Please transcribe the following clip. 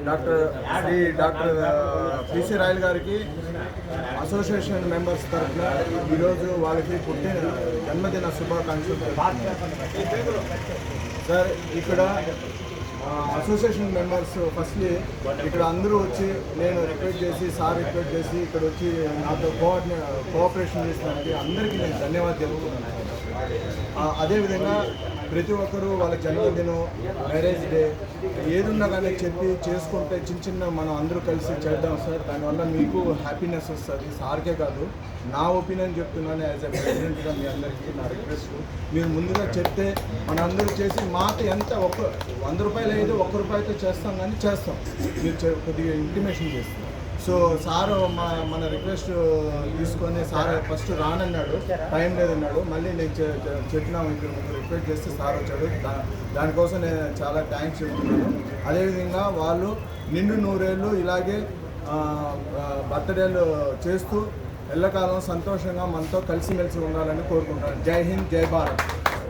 Doctor PC royal గారికి association members తరఫున ఈరోజు వాళ్ళకి పుట్టిన జన్మదిన శుభాకాంక్షలు సార్. ఇక్కడ అసోసియేషన్ మెంబర్స్ ఫస్ట్లీ ఇక్కడ అందరూ వచ్చి నేను రిక్వెస్ట్ చేసి సార్ రిక్వెస్ట్ చేసి ఇక్కడ వచ్చి నాతో కోఆపరేషన్ చేసినందుకు అందరికీ నేను ధన్యవాదాలు తెలుపుతున్నాను. అదేవిధంగా ప్రతి ఒక్కరూ వాళ్ళ జన్మదినం, మ్యారేజ్ డే ఏదున్నా కానీ చెప్పి చేసుకుంటే చిన్న మనం అందరూ కలిసి చేద్దాం సార్. దానివల్ల మీకు హ్యాపీనెస్ వస్తుంది. సార్కే కాదు, నా ఒపీనియన్ చెప్తున్నాను యాజ్ ఎ ప్రెసిడెంట్గా మీ అందరికీ నా రిక్వెస్ట్. మీరు ముందుగా చెప్తే మన అందరూ చేసి మాకు ఎంత ₹100 అయితే ₹1 చేస్తాం, కానీ చేస్తాం. మీరు కొద్దిగా ఇంటిమేషన్ చేస్తాం. సో సారు మన రిక్వెస్ట్ తీసుకొని సార్ ఫస్ట్ రానన్నాడు, టైం లేదన్నాడు. మళ్ళీ నేను చెప్పినా ఇక్కడ రిక్వెస్ట్ చేస్తే సార్ వచ్చాడు. దానికోసం నేను చాలా థ్యాంక్స్ చెప్తున్నాను. అదేవిధంగా వాళ్ళు నిండు 100 ఏళ్ళు ఇలాగే బర్త్డేలు చేస్తూ ఎల్లకాలం సంతోషంగా మనతో కలిసిమెలిసి ఉండాలని కోరుకుంటాను. జై హింద్, జై భారత్.